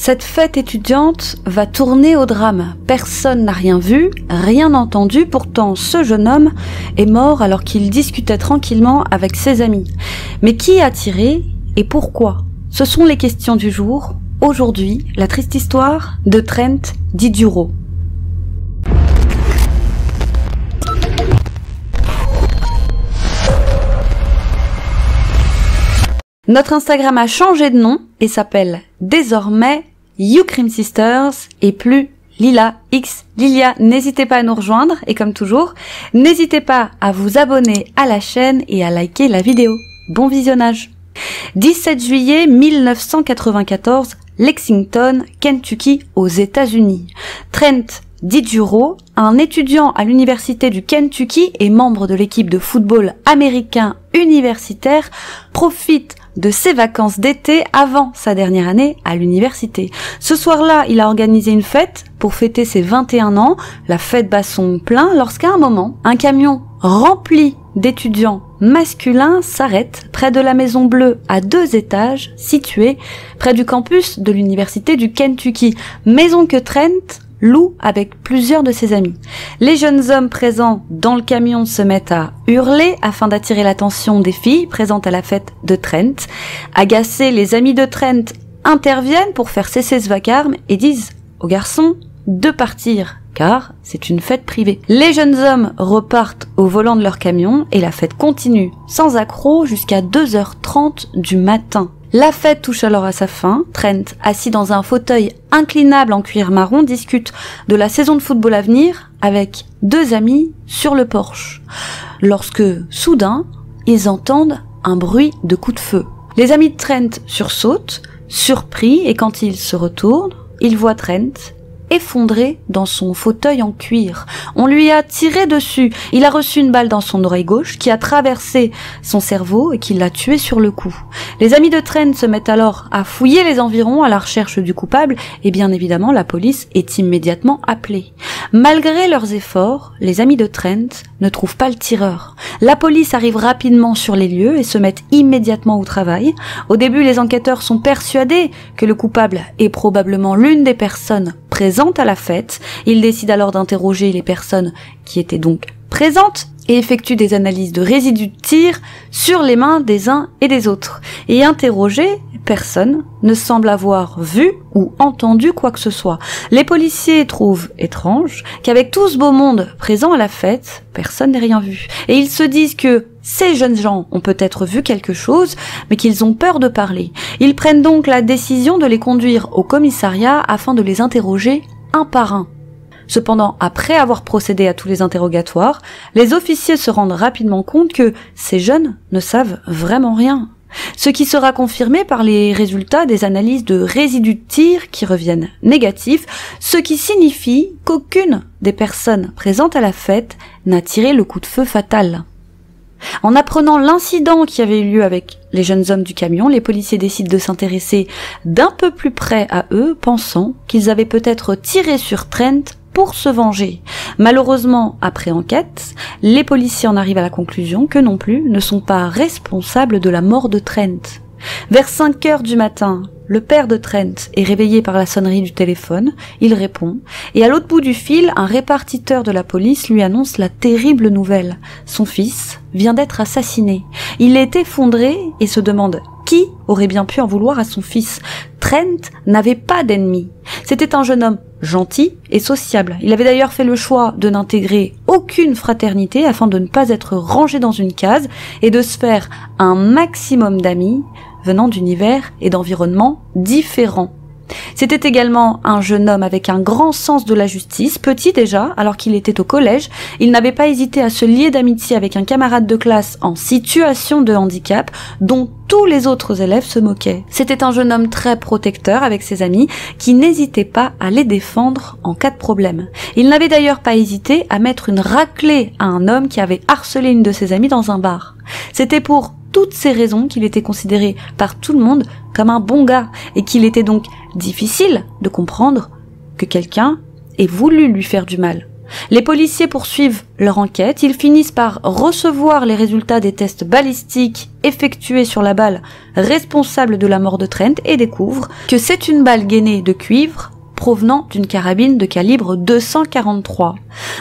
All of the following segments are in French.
Cette fête étudiante va tourner au drame. Personne n'a rien vu, rien entendu, pourtant ce jeune homme est mort alors qu'il discutait tranquillement avec ses amis. Mais qui a tiré et pourquoi? Ce sont les questions du jour. Aujourd'hui, la triste histoire de Trent Diduro. Notre Instagram a changé de nom et s'appelle désormais You Crime Sisters et plus Lila X Lilia. N'hésitez pas à nous rejoindre et comme toujours, n'hésitez pas à vous abonner à la chaîne et à liker la vidéo. Bon visionnage. 17 juillet 1994, Lexington, Kentucky, aux États-Unis. Trent Diduro, un étudiant à l'université du Kentucky et membre de l'équipe de football américain universitaire, profite de ses vacances d'été avant sa dernière année à l'université. Ce soir-là, il a organisé une fête pour fêter ses 21 ans. La fête bat son plein lorsqu'à un moment, un camion rempli d'étudiants masculins s'arrête près de la Maison Bleue à 2 étages située près du campus de l'université du Kentucky. Maison que Trent loue avec plusieurs de ses amis. Les jeunes hommes présents dans le camion se mettent à hurler afin d'attirer l'attention des filles présentes à la fête de Trent. Agacés, les amis de Trent interviennent pour faire cesser ce vacarme et disent aux garçons de partir, car c'est une fête privée. Les jeunes hommes repartent au volant de leur camion et la fête continue sans accroc jusqu'à 2h30 du matin. La fête touche alors à sa fin. Trent, assis dans un fauteuil inclinable en cuir marron, discute de la saison de football à venir avec 2 amis sur le porche. Lorsque, soudain, ils entendent un bruit de coup de feu. Les amis de Trent sursautent, surpris, et quand ils se retournent, ils voient Trent effondré dans son fauteuil en cuir. On lui a tiré dessus. Il a reçu une balle dans son oreille gauche qui a traversé son cerveau et qui l'a tué sur le coup. Les amis de Trent se mettent alors à fouiller les environs à la recherche du coupable et bien évidemment la police est immédiatement appelée. Malgré leurs efforts, les amis de Trent ne trouvent pas le tireur. La police arrive rapidement sur les lieux et se met immédiatement au travail. Au début, les enquêteurs sont persuadés que le coupable est probablement l'une des personnes présentes à la fête. Ils décident alors d'interroger les personnes qui étaient donc présentes et effectuent des analyses de résidus de tir sur les mains des uns et des autres. Et interrogés, personne ne semble avoir vu ou entendu quoi que ce soit. Les policiers trouvent étrange qu'avec tout ce beau monde présent à la fête, personne n'ait rien vu. Et ils se disent que ces jeunes gens ont peut-être vu quelque chose, mais qu'ils ont peur de parler. Ils prennent donc la décision de les conduire au commissariat afin de les interroger un par un. Cependant, après avoir procédé à tous les interrogatoires, les officiers se rendent rapidement compte que ces jeunes ne savent vraiment rien. Ce qui sera confirmé par les résultats des analyses de résidus de tir qui reviennent négatifs, ce qui signifie qu'aucune des personnes présentes à la fête n'a tiré le coup de feu fatal. En apprenant l'incident qui avait eu lieu avec les jeunes hommes du camion, les policiers décident de s'intéresser d'un peu plus près à eux, pensant qu'ils avaient peut-être tiré sur Trent pour se venger. Malheureusement, après enquête, les policiers en arrivent à la conclusion que non plus ne sont pas responsables de la mort de Trent. Vers 5 heures du matin, le père de Trent est réveillé par la sonnerie du téléphone, il répond, et à l'autre bout du fil, un répartiteur de la police lui annonce la terrible nouvelle. Son fils vient d'être assassiné. Il est effondré et se demande qui aurait bien pu en vouloir à son fils. Trent n'avait pas d'ennemis. C'était un jeune homme gentil et sociable. Il avait d'ailleurs fait le choix de n'intégrer aucune fraternité afin de ne pas être rangé dans une case et de se faire un maximum d'amis venant d'univers et d'environnements différents. C'était également un jeune homme avec un grand sens de la justice, petit déjà, alors qu'il était au collège. Il n'avait pas hésité à se lier d'amitié avec un camarade de classe en situation de handicap, dont tous les autres élèves se moquaient. C'était un jeune homme très protecteur avec ses amis, qui n'hésitait pas à les défendre en cas de problème. Il n'avait d'ailleurs pas hésité à mettre une raclée à un homme qui avait harcelé une de ses amies dans un bar. C'était pour toutes ces raisons qu'il était considéré par tout le monde comme un bon gars et qu'il était donc difficile de comprendre que quelqu'un ait voulu lui faire du mal. Les policiers poursuivent leur enquête, ils finissent par recevoir les résultats des tests balistiques effectués sur la balle responsable de la mort de Trent et découvrent que c'est une balle gainée de cuivre provenant d'une carabine de calibre 243.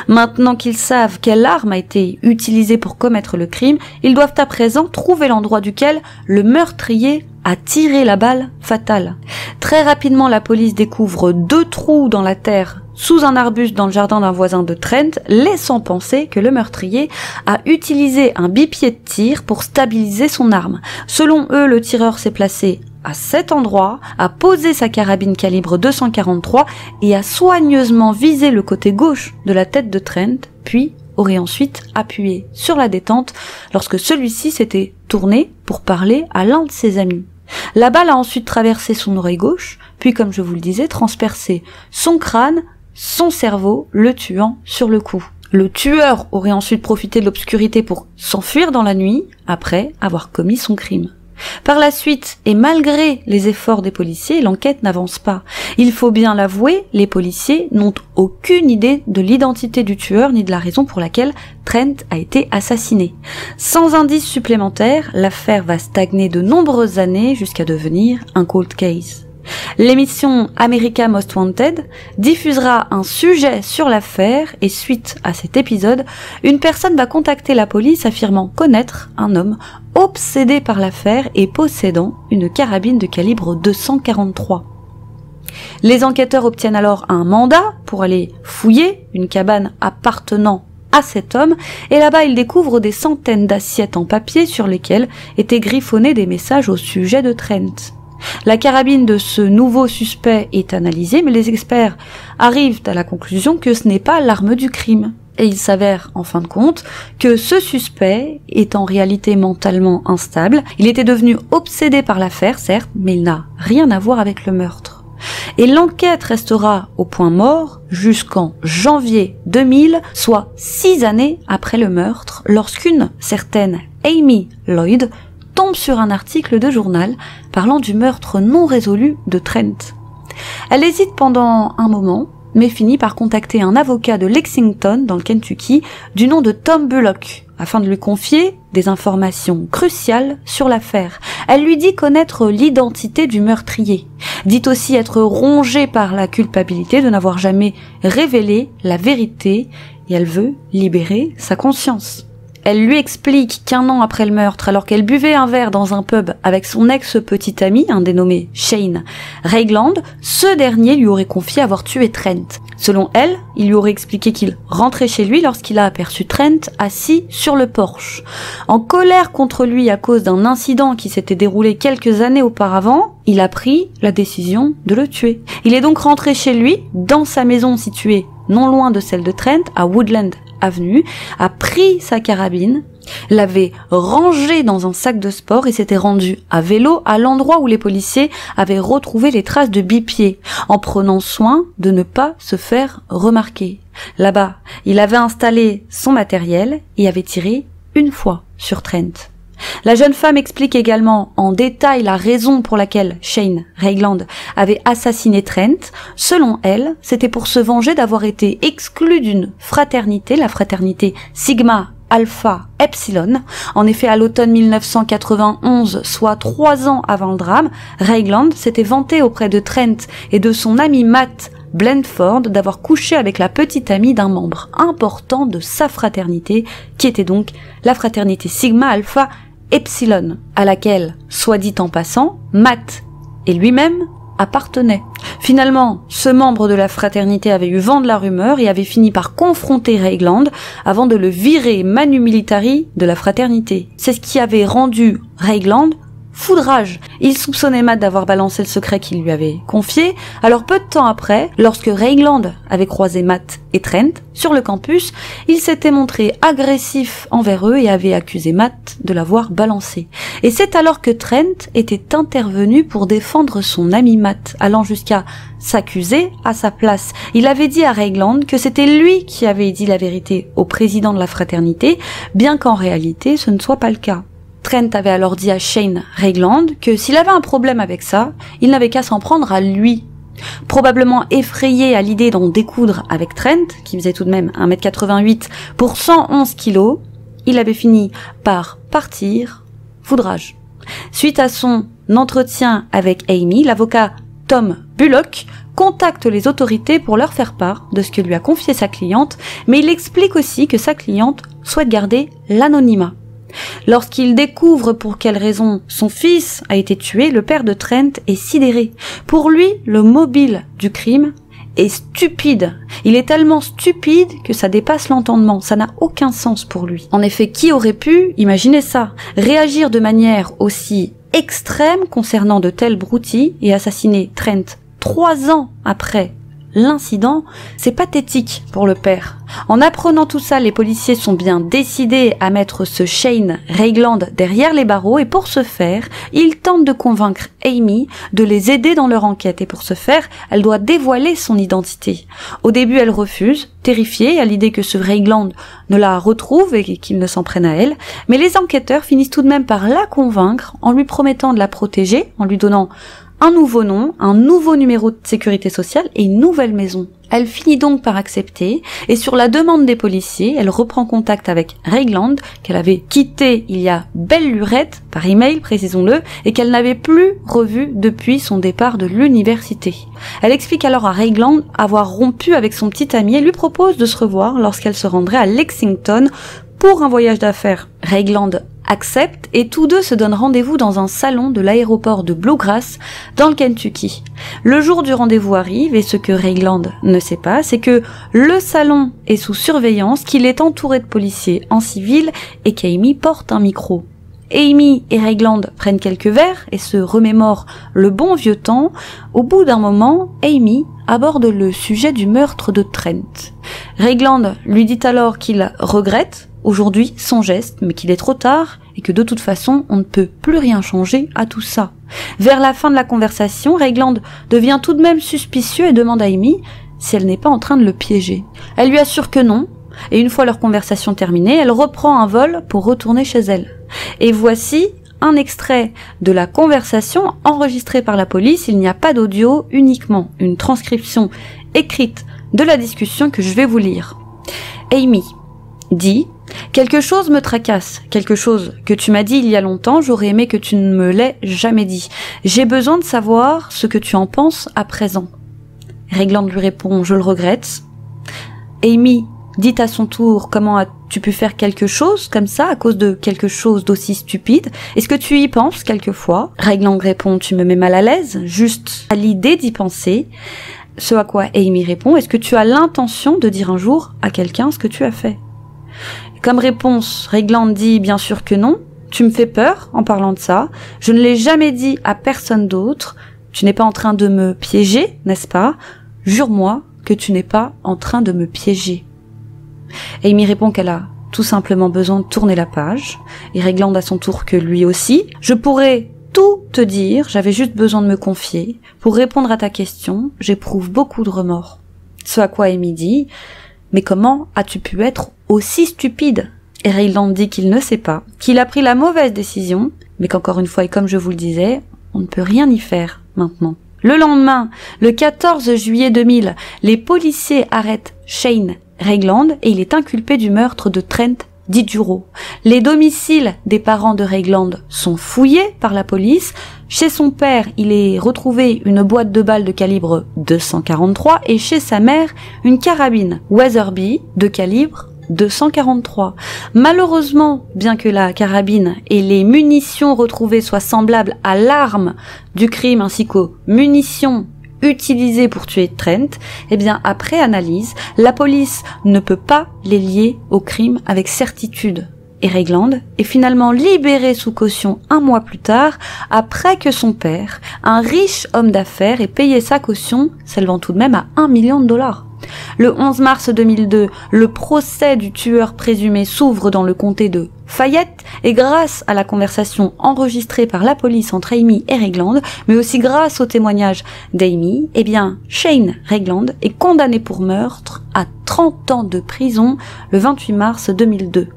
Maintenant qu'ils savent quelle arme a été utilisée pour commettre le crime, ils doivent à présent trouver l'endroit duquel le meurtrier a tiré la balle fatale. Très rapidement, la police découvre 2 trous dans la terre sous un arbuste dans le jardin d'un voisin de Trent, laissant penser que le meurtrier a utilisé un bipied de tir pour stabiliser son arme. Selon eux, le tireur s'est placé à cet endroit, a posé sa carabine calibre 243 et a soigneusement visé le côté gauche de la tête de Trent, puis aurait ensuite appuyé sur la détente lorsque celui-ci s'était tourné pour parler à l'un de ses amis. La balle a ensuite traversé son oreille gauche, puis comme je vous le disais, transpercé son crâne, son cerveau, le tuant sur le coup. Le tueur aurait ensuite profité de l'obscurité pour s'enfuir dans la nuit, après avoir commis son crime. Par la suite, et malgré les efforts des policiers, l'enquête n'avance pas. Il faut bien l'avouer, les policiers n'ont aucune idée de l'identité du tueur ni de la raison pour laquelle Trent a été assassiné. Sans indice supplémentaire, l'affaire va stagner de nombreuses années jusqu'à devenir un cold case. L'émission America Most Wanted diffusera un sujet sur l'affaire et suite à cet épisode, une personne va contacter la police affirmant connaître un homme obsédé par l'affaire et possédant une carabine de calibre 243. Les enquêteurs obtiennent alors un mandat pour aller fouiller une cabane appartenant à cet homme et là-bas ils découvrent des centaines d'assiettes en papier sur lesquelles étaient griffonnés des messages au sujet de Trent. La carabine de ce nouveau suspect est analysée, mais les experts arrivent à la conclusion que ce n'est pas l'arme du crime. Et il s'avère, en fin de compte, que ce suspect est en réalité mentalement instable. Il était devenu obsédé par l'affaire, certes, mais il n'a rien à voir avec le meurtre. Et l'enquête restera au point mort jusqu'en janvier 2000, soit 6 années après le meurtre, lorsqu'une certaine Amy Lloyd tombe sur un article de journal parlant du meurtre non résolu de Trent. Elle hésite pendant un moment, mais finit par contacter un avocat de Lexington, dans le Kentucky, du nom de Tom Bullock, afin de lui confier des informations cruciales sur l'affaire. Elle lui dit connaître l'identité du meurtrier, dit aussi être rongée par la culpabilité de n'avoir jamais révélé la vérité, et elle veut libérer sa conscience. Elle lui explique qu'un an après le meurtre, alors qu'elle buvait un verre dans un pub avec son ex-petit ami, un dénommé Shane Ragland, ce dernier lui aurait confié avoir tué Trent. Selon elle, il lui aurait expliqué qu'il rentrait chez lui lorsqu'il a aperçu Trent assis sur le porche. En colère contre lui à cause d'un incident qui s'était déroulé quelques années auparavant, il a pris la décision de le tuer. Il est donc rentré chez lui, dans sa maison située non loin de celle de Trent, à Woodland Avenue, a pris sa carabine, l'avait rangée dans un sac de sport et s'était rendu à vélo à l'endroit où les policiers avaient retrouvé les traces de bipied, en prenant soin de ne pas se faire remarquer. Là-bas, il avait installé son matériel et avait tiré une fois sur Trent. La jeune femme explique également en détail la raison pour laquelle Shane Ragland avait assassiné Trent. Selon elle, c'était pour se venger d'avoir été exclu d'une fraternité, la fraternité Sigma Alpha Epsilon. En effet, à l'automne 1991, soit 3 ans avant le drame, Ragland s'était vanté auprès de Trent et de son ami Matt Blandford d'avoir couché avec la petite amie d'un membre important de sa fraternité, qui était donc la fraternité Sigma Alpha Epsilon, à laquelle, soit dit en passant, Matt et lui-même appartenaient. Finalement, ce membre de la fraternité avait eu vent de la rumeur et avait fini par confronter Ragland avant de le virer manu militari de la fraternité. C'est ce qui avait rendu Ragland fou de rage. Il soupçonnait Matt d'avoir balancé le secret qu'il lui avait confié, alors peu de temps après, lorsque Ragland avait croisé Matt et Trent sur le campus, il s'était montré agressif envers eux et avait accusé Matt de l'avoir balancé. Et c'est alors que Trent était intervenu pour défendre son ami Matt, allant jusqu'à s'accuser à sa place. Il avait dit à Ragland que c'était lui qui avait dit la vérité au président de la fraternité, bien qu'en réalité ce ne soit pas le cas. Trent avait alors dit à Shane Ragland que s'il avait un problème avec ça, il n'avait qu'à s'en prendre à lui. Probablement effrayé à l'idée d'en découdre avec Trent, qui faisait tout de même 1m88 pour 111 kilos, il avait fini par partir, foudrage. Suite à son entretien avec Amy, l'avocat Tom Bullock contacte les autorités pour leur faire part de ce que lui a confié sa cliente, mais il explique aussi que sa cliente souhaite garder l'anonymat. Lorsqu'il découvre pour quelle raison son fils a été tué, le père de Trent est sidéré. Pour lui, le mobile du crime est stupide. Il est tellement stupide que ça dépasse l'entendement. Ça n'a aucun sens pour lui. En effet, qui aurait pu, imaginez ça, réagir de manière aussi extrême concernant de tels broutilles et assassiner Trent 3 ans après l'incident? C'est pathétique pour le père. En apprenant tout ça, les policiers sont bien décidés à mettre ce Shane Ragland derrière les barreaux et pour ce faire, ils tentent de convaincre Amy de les aider dans leur enquête et pour ce faire, elle doit dévoiler son identité. Au début, elle refuse, terrifiée à l'idée que ce Ragland ne la retrouve et qu'il ne s'en prenne à elle, mais les enquêteurs finissent tout de même par la convaincre en lui promettant de la protéger, en lui donnant un nouveau nom, un nouveau numéro de sécurité sociale et une nouvelle maison. Elle finit donc par accepter et sur la demande des policiers, elle reprend contact avec Ragland, qu'elle avait quitté il y a belle lurette, par email précisons-le, et qu'elle n'avait plus revu depuis son départ de l'université. Elle explique alors à Ragland avoir rompu avec son petit ami et lui propose de se revoir lorsqu'elle se rendrait à Lexington pour un voyage d'affaires. Ragland accepte et tous deux se donnent rendez-vous dans un salon de l'aéroport de Bluegrass dans le Kentucky. Le jour du rendez-vous arrive et ce que Ragland ne sait pas, c'est que le salon est sous surveillance, qu'il est entouré de policiers en civil et qu'Amy porte un micro. Amy et Ragland prennent quelques verres et se remémorent le bon vieux temps. Au bout d'un moment, Amy aborde le sujet du meurtre de Trent. Ragland lui dit alors qu'il regrette aujourd'hui son geste, mais qu'il est trop tard et que de toute façon on ne peut plus rien changer à tout ça. Vers la fin de la conversation, Ragland devient tout de même suspicieux et demande à Amy si elle n'est pas en train de le piéger. Elle lui assure que non, et une fois leur conversation terminée, elle reprend un vol pour retourner chez elle. Et voici un extrait de la conversation enregistrée par la police. Il n'y a pas d'audio, uniquement une transcription écrite de la discussion que je vais vous lire. Amy dit: quelque chose me tracasse, quelque chose que tu m'as dit il y a longtemps, j'aurais aimé que tu ne me l'aies jamais dit. J'ai besoin de savoir ce que tu en penses à présent. Ragland lui répond: je le regrette. Amy dit à son tour: comment as-tu pu faire quelque chose comme ça à cause de quelque chose d'aussi stupide? Est-ce que tu y penses quelquefois? Ragland répond: tu me mets mal à l'aise, juste à l'idée d'y penser. Ce à quoi Amy répond: est-ce que tu as l'intention de dire un jour à quelqu'un ce que tu as fait? Comme réponse, Ragland dit: bien sûr que non, tu me fais peur en parlant de ça, je ne l'ai jamais dit à personne d'autre, tu n'es pas en train de me piéger, n'est-ce pas? Jure-moi que tu n'es pas en train de me piéger. Amy répond qu'elle a tout simplement besoin de tourner la page, et Ragland à son tour que lui aussi. Je pourrais tout te dire, j'avais juste besoin de me confier. Pour répondre à ta question, j'éprouve beaucoup de remords. Ce à quoi Amy dit: mais comment as-tu pu être aussi stupide? Et Ragland dit qu'il ne sait pas, qu'il a pris la mauvaise décision, mais qu'encore une fois, et comme je vous le disais, on ne peut rien y faire maintenant. Le lendemain, le 14 juillet 2000, les policiers arrêtent Shane Ragland et il est inculpé du meurtre de Trent DiGiuro. Les domiciles des parents de Ragland sont fouillés par la police. Chez son père, il est retrouvé une boîte de balles de calibre 243 et chez sa mère, une carabine Weatherby de calibre 243. Malheureusement, bien que la carabine et les munitions retrouvées soient semblables à l'arme du crime ainsi qu'aux munitions utilisées pour tuer Trent, eh bien après analyse, la police ne peut pas les lier au crime avec certitude. Et Ragland est finalement libéré sous caution 1 mois plus tard, après que son père, un riche homme d'affaires, ait payé sa caution, s'élevant tout de même à $1 million. Le 11 mars 2002, le procès du tueur présumé s'ouvre dans le comté de Fayette, et grâce à la conversation enregistrée par la police entre Amy et Regland, mais aussi grâce au témoignage d'Amy, eh bien, Shane Regland est condamné pour meurtre à 30 ans de prison le 28 mars 2002.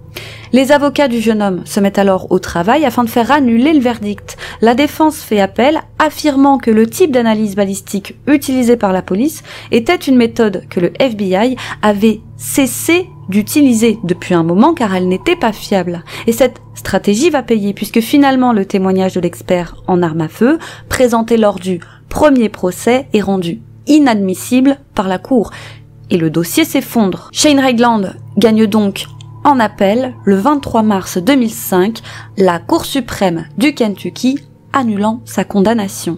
Les avocats du jeune homme se mettent alors au travail afin de faire annuler le verdict. La défense fait appel, affirmant que le type d'analyse balistique utilisé par la police était une méthode que le FBI avait cessé d'utiliser depuis un moment car elle n'était pas fiable. Et cette stratégie va payer puisque finalement le témoignage de l'expert en armes à feu, présenté lors du premier procès, est rendu inadmissible par la cour. Et le dossier s'effondre. Shane Regland gagne donc en appel le 23 mars 2005, la Cour suprême du Kentucky annulant sa condamnation.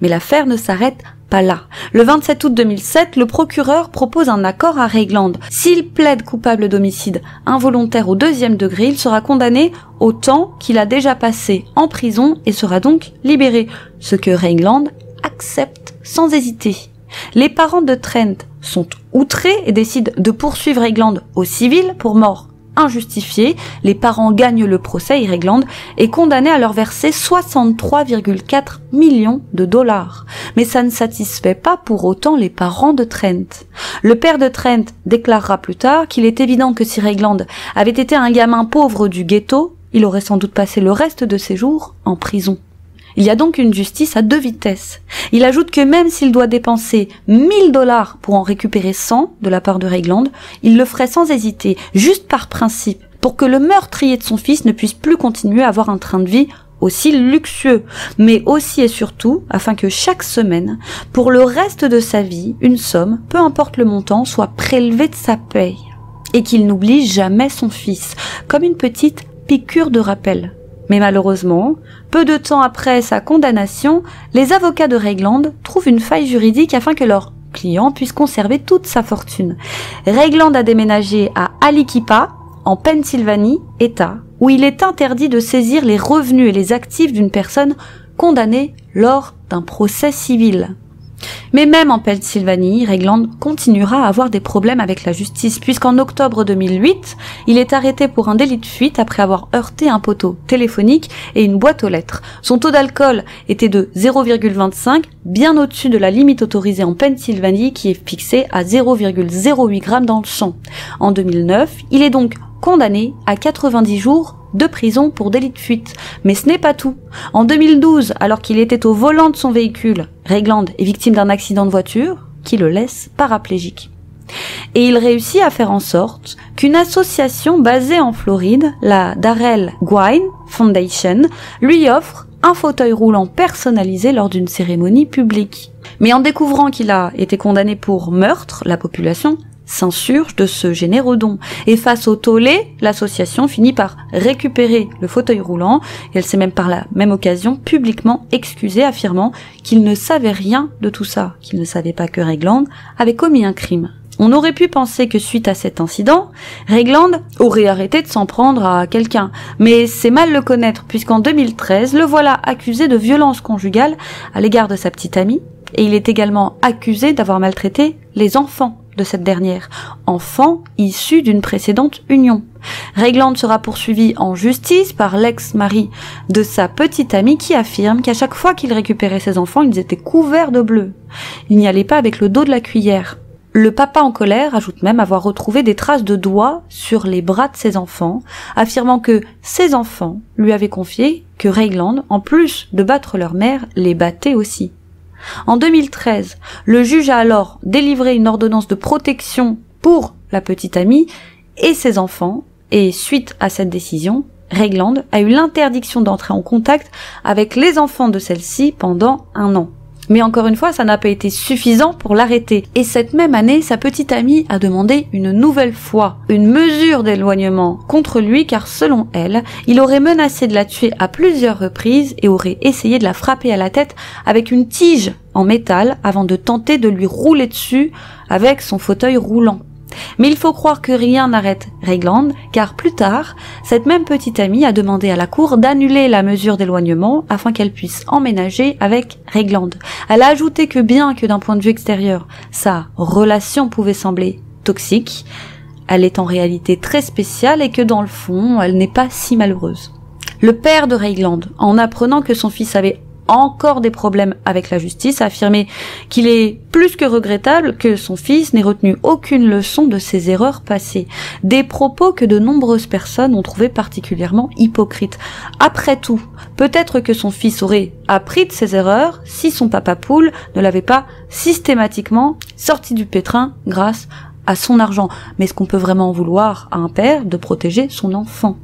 Mais l'affaire ne s'arrête pas là. Le 27 août 2007, le procureur propose un accord à Regland. S'il plaide coupable d'homicide involontaire au 2e degré, il sera condamné au temps qu'il a déjà passé en prison et sera donc libéré, ce que Regland accepte sans hésiter. Les parents de Trent sont outrés et décident de poursuivre Regland au civil pour mort injustifiée. Les parents gagnent le procès et Regland est condamné à leur verser 63,4 millions de dollars. Mais ça ne satisfait pas pour autant les parents de Trent. Le père de Trent déclarera plus tard qu'il est évident que si Regland avait été un gamin pauvre du ghetto, il aurait sans doute passé le reste de ses jours en prison. Il y a donc une justice à 2 vitesses. Il ajoute que même s'il doit dépenser 1000 $ pour en récupérer 100 de la part de Regland, il le ferait sans hésiter, juste par principe, pour que le meurtrier de son fils ne puisse plus continuer à avoir un train de vie aussi luxueux, mais aussi et surtout afin que chaque semaine, pour le reste de sa vie, une somme, peu importe le montant, soit prélevée de sa paye, et qu'il n'oublie jamais son fils, comme une petite piqûre de rappel. Mais malheureusement, peu de temps après sa condamnation, les avocats de Regland trouvent une faille juridique afin que leur client puisse conserver toute sa fortune. Regland a déménagé à Aliquippa, en Pennsylvanie, État, où il est interdit de saisir les revenus et les actifs d'une personne condamnée lors d'un procès civil. Mais même en Pennsylvanie, Regland continuera à avoir des problèmes avec la justice, puisqu'en octobre 2008, il est arrêté pour un délit de fuite après avoir heurté un poteau téléphonique et une boîte aux lettres. Son taux d'alcool était de 0,25, bien au-dessus de la limite autorisée en Pennsylvanie qui est fixée à 0,08 g dans le sang. En 2009, il est donc condamné à 90 jours de prison pour délit de fuite. Mais ce n'est pas tout. En 2012, alors qu'il était au volant de son véhicule, Regland est victime d'un accident de voiture qui le laisse paraplégique. Et il réussit à faire en sorte qu'une association basée en Floride, la Darrell Gwynne Foundation, lui offre un fauteuil roulant personnalisé lors d'une cérémonie publique. Mais en découvrant qu'il a été condamné pour meurtre, la population s'insurge de ce généreux don. Et face au tollé, l'association finit par récupérer le fauteuil roulant et elle s'est même par la même occasion publiquement excusée, affirmant qu'il ne savait rien de tout ça, qu'il ne savait pas que Regland avait commis un crime. On aurait pu penser que suite à cet incident, Regland aurait arrêté de s'en prendre à quelqu'un, mais c'est mal le connaître puisqu'en 2013, le voilà accusé de violence conjugale à l'égard de sa petite amie et il est également accusé d'avoir maltraité les enfants de cette dernière, enfant issu d'une précédente union. Regland sera poursuivi en justice par l'ex-mari de sa petite amie qui affirme qu'à chaque fois qu'il récupérait ses enfants, ils étaient couverts de bleu. Il n'y allait pas avec le dos de la cuillère. Le papa en colère ajoute même avoir retrouvé des traces de doigts sur les bras de ses enfants, affirmant que ses enfants lui avaient confié que Regland, en plus de battre leur mère, les battait aussi. En 2013, le juge a alors délivré une ordonnance de protection pour la petite amie et ses enfants, et suite à cette décision, Regland a eu l'interdiction d'entrer en contact avec les enfants de celle-ci pendant 1 an. Mais encore une fois, ça n'a pas été suffisant pour l'arrêter. Et cette même année, sa petite amie a demandé une nouvelle fois une mesure d'éloignement contre lui car selon elle, il aurait menacé de la tuer à plusieurs reprises et aurait essayé de la frapper à la tête avec une tige en métal avant de tenter de lui rouler dessus avec son fauteuil roulant. Mais il faut croire que rien n'arrête Regland, car plus tard, cette même petite amie a demandé à la cour d'annuler la mesure d'éloignement afin qu'elle puisse emménager avec Regland. Elle a ajouté que bien que d'un point de vue extérieur, sa relation pouvait sembler toxique, elle est en réalité très spéciale et que dans le fond, elle n'est pas si malheureuse. Le père de Rayland, en apprenant que son fils avait encore des problèmes avec la justice, a affirmé qu'il est plus que regrettable que son fils n'ait retenu aucune leçon de ses erreurs passées. Des propos que de nombreuses personnes ont trouvé particulièrement hypocrites. Après tout, peut-être que son fils aurait appris de ses erreurs si son papa poule ne l'avait pas systématiquement sorti du pétrin grâce à son argent. Mais est-ce qu'on peut vraiment en vouloir à un père de protéger son enfant?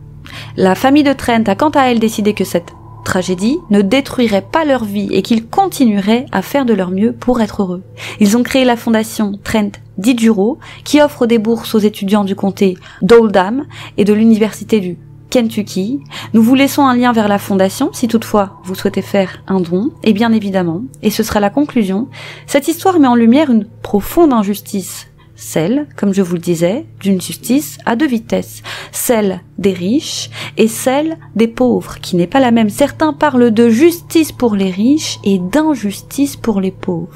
La famille de Trent a quant à elle décidé que cette tragédie ne détruirait pas leur vie et qu'ils continueraient à faire de leur mieux pour être heureux. Ils ont créé la fondation Trent Dijuro qui offre des bourses aux étudiants du comté d'Oldham et de l'université du Kentucky. Nous vous laissons un lien vers la fondation si toutefois vous souhaitez faire un don, et bien évidemment, et ce sera la conclusion, cette histoire met en lumière une profonde injustice. Celle, comme je vous le disais, d'une justice à deux vitesses, celle des riches et celle des pauvres, qui n'est pas la même. Certains parlent de justice pour les riches et d'injustice pour les pauvres.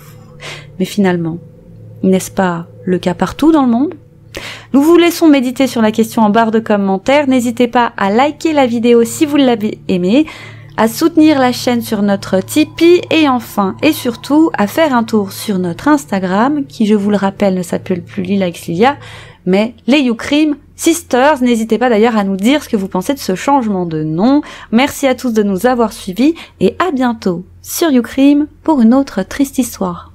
Mais finalement, n'est-ce pas le cas partout dans le monde? Nous vous laissons méditer sur la question en barre de commentaires. N'hésitez pas à liker la vidéo si vous l'avez aimée, à soutenir la chaîne sur notre Tipeee et enfin et surtout à faire un tour sur notre Instagram qui, je vous le rappelle, ne s'appelle plus Lila X Lilia mais les YouCrim Sisters. N'hésitez pas d'ailleurs à nous dire ce que vous pensez de ce changement de nom. Merci à tous de nous avoir suivis et à bientôt sur YouCrim pour une autre triste histoire.